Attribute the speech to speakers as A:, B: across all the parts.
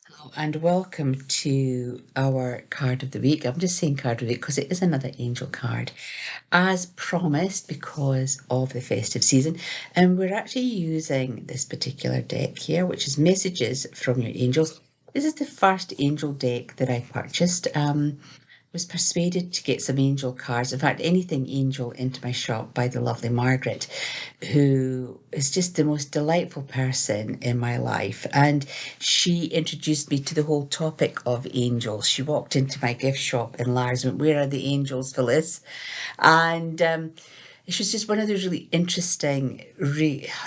A: Hello and welcome to our card of the week. I'm just saying card of the week because it is another angel card, as promised because of the festive season. And we're actually using this particular deck here, which is Messages from Your Angels. This is the first angel deck that I purchased. Was persuaded to get some angel cards, in fact, anything angel, into my shop by the lovely Margaret, who is just the most delightful person in my life. And she introduced me to the whole topic of angels. She walked into my gift shop in Lars and went, "Where are the angels, Phyllis?" And she was just one of those really interesting,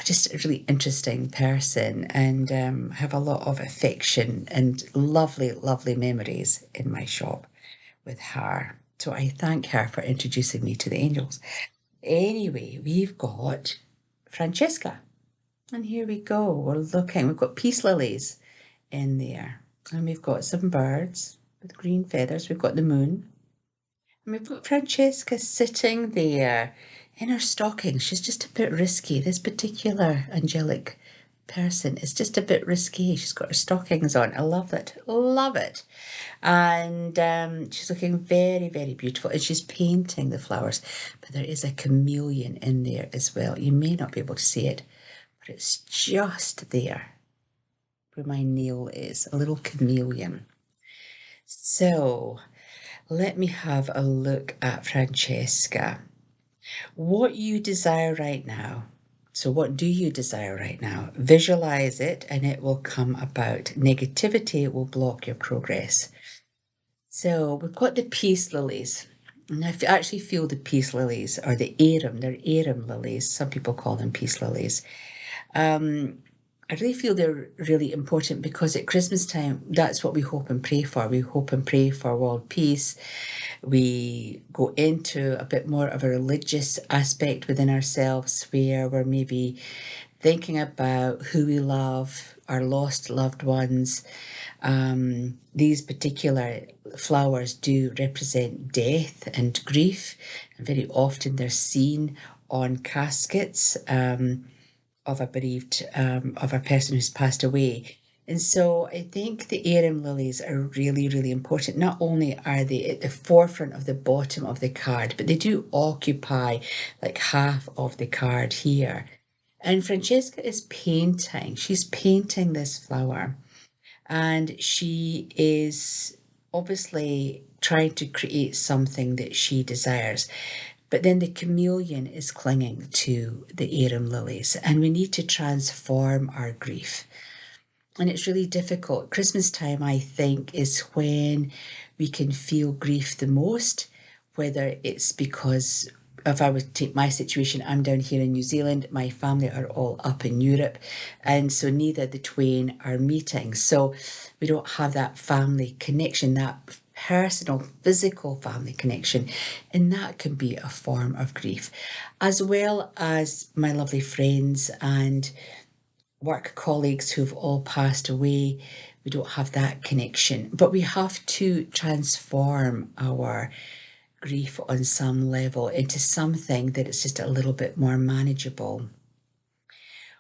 A: just a really interesting person, and have a lot of affection and lovely, lovely memories in my shop with her. So I thank her for introducing me to the angels. Anyway, we've got Francesca. And here we go. We're looking. We've got peace lilies in there. And we've got some birds with green feathers. We've got the moon. And we've got Francesca sitting there in her stockings. She's just a bit risky. This particular angelic person is just a bit risky. She's got her stockings on. I love it. Love it. And she's looking very, very beautiful. And she's painting the flowers. But there is a chameleon in there as well. You may not be able to see it, but it's just there where my nail is. A little chameleon. So let me have a look at Francesca. What you desire right now. So, what do you desire right now? Visualize it and it will come about. Negativity will block your progress. So, we've got the peace lilies. And I actually feel the peace lilies, or the arum, they're arum lilies. Some people call them peace lilies. I really feel they're really important because at Christmas time, that's what we hope and pray for. We hope and pray for world peace. We go into a bit more of a religious aspect within ourselves where we're maybe thinking about who we love, our lost loved ones. These particular flowers do represent death and grief, and very often they're seen on caskets. Of a bereaved, of a person who's passed away. And so I think the arum lilies are really, really important. Not only are they at the forefront of the bottom of the card, but they do occupy like half of the card here. And Francesca is painting. She's painting this flower. And she is obviously trying to create something that she desires. But then the chameleon is clinging to the arum lilies, and we need to transform our grief. And it's really difficult. Christmas time, I think, is when we can feel grief the most, whether it's because if I would take my situation, I'm down here in New Zealand, my family are all up in Europe, and so neither the twain are meeting. So we don't have that family connection, that personal, physical family connection, and that can be a form of grief, as well as my lovely friends and work colleagues who've all passed away. We don't have that connection, but we have to transform our grief on some level into something that is just a little bit more manageable.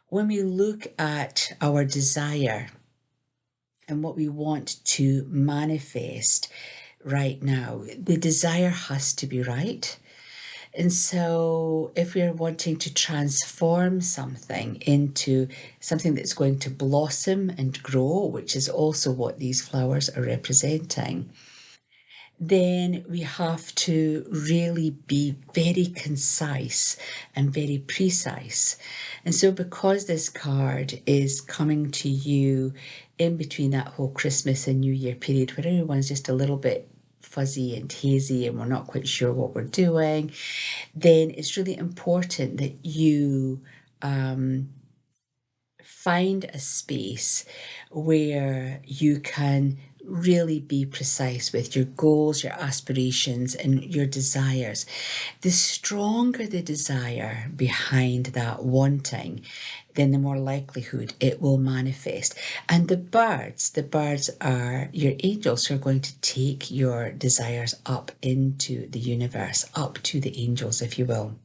A: When we look at our desire and what we want to manifest right now, the desire has to be right. And so, if we're wanting to transform something into something that's going to blossom and grow, which is also what these flowers are representing, then we have to really be very concise and very precise. And so, because this card is coming to you in between that whole Christmas and New Year period where everyone's just a little bit fuzzy and hazy and we're not quite sure what we're doing, then it's really important that you find a space where you can really be precise with your goals, your aspirations, and your desires. The stronger the desire behind that wanting, then the more likelihood it will manifest. And the birds are your angels who are going to take your desires up into the universe, up to the angels, if you will.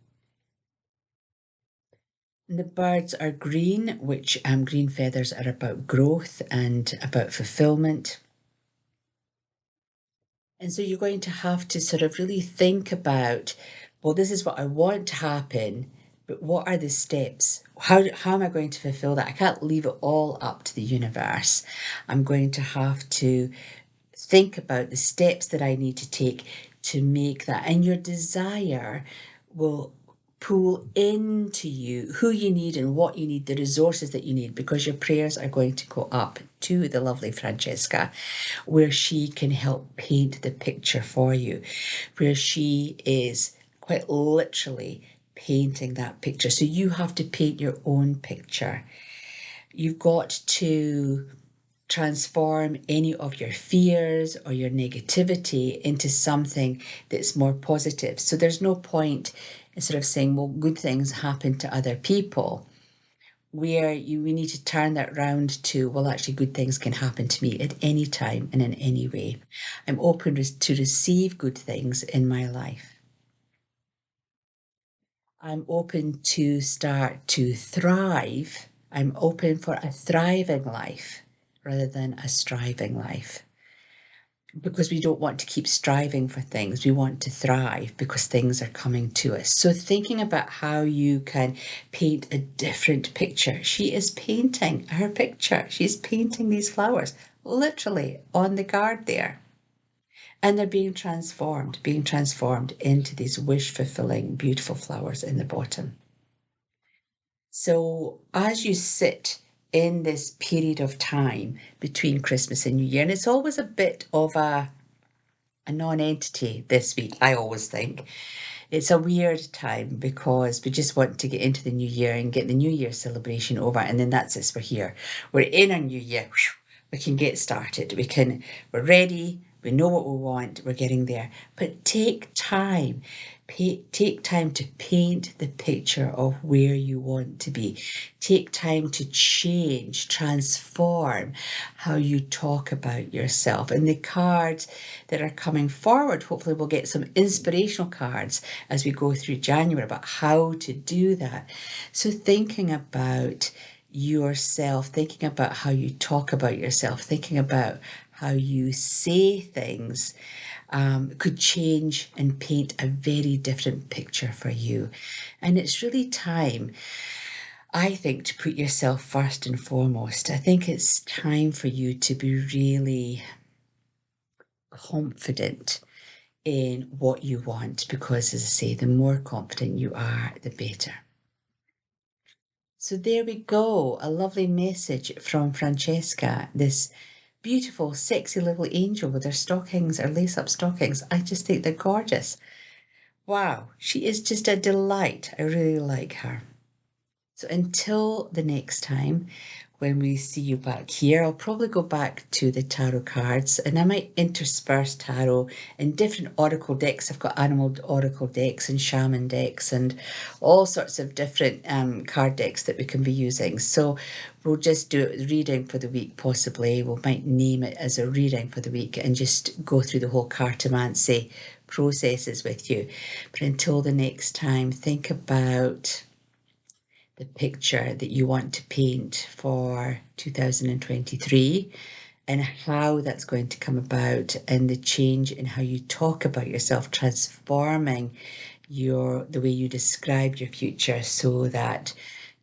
A: And the birds are green, which green feathers are about growth and about fulfillment. And so you're going to have to sort of really think about, well, this is what I want to happen, but what are the steps? How am I going to fulfill that? I can't leave it all up to the universe. I'm going to have to think about the steps that I need to take to make that. And your desire will pull into you who you need and what you need, the resources that you need, because your prayers are going to go up to the lovely Francesca, where she can help paint the picture for you, where she is quite literally painting that picture. So you have to paint your own picture. You've got to transform any of your fears or your negativity into something that's more positive. So there's no point in sort of saying, well, good things happen to other people, where we need to turn that round to, well, actually good things can happen to me at any time and in any way. I'm open to receive good things in my life. I'm open to start to thrive. I'm open for a thriving life rather than a striving life, because we don't want to keep striving for things. We want to thrive because things are coming to us. So thinking about how you can paint a different picture. She is painting her picture. She's painting these flowers literally on the card there. And they're being transformed into these wish fulfilling, beautiful flowers in the bottom. So as you sit in this period of time between Christmas and New Year, and it's always a bit of a non-entity this week, I always think. It's a weird time because we just want to get into the new year and get the New Year celebration over, and then that's it, we're here. We're in our new year. We can get started. We're ready. We know what we want. We're getting there. But take time. Take time to paint the picture of where you want to be. Take time to change, transform how you talk about yourself. And the cards that are coming forward, hopefully we'll get some inspirational cards as we go through January about how to do that. So thinking about yourself, thinking about how you talk about yourself, thinking about how you say things, could change and paint a very different picture for you. And it's really time, I think, to put yourself first and foremost. I think it's time for you to be really confident in what you want, because, as I say, the more confident you are, the better. So there we go, a lovely message from Francesca, this beautiful, sexy little angel with her stockings, her lace-up stockings. I just think they're gorgeous. Wow, she is just a delight. I really like her. So until the next time, when we see you back here, I'll probably go back to the tarot cards, and I might intersperse tarot in different oracle decks. I've got animal oracle decks and shaman decks and all sorts of different card decks that we can be using. So we'll just do it reading for the week, possibly. We might name it as a reading for the week and just go through the whole cartomancy processes with you. But until the next time, think about the picture that you want to paint for 2023 and how that's going to come about, and the change in how you talk about yourself, transforming the way you describe your future so that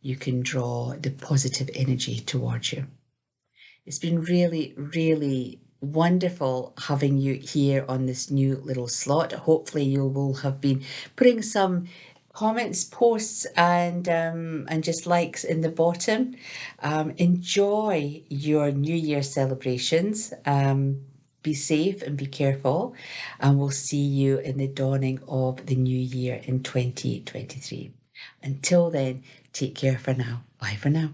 A: you can draw the positive energy towards you. It's been really, really wonderful having you here on this new little slot. Hopefully you will have been putting some comments, posts, and just likes in the bottom. Enjoy your New Year celebrations. Be safe and be careful, and we'll see you in the dawning of the new year in 2023. Until then, take care for now. Bye for now.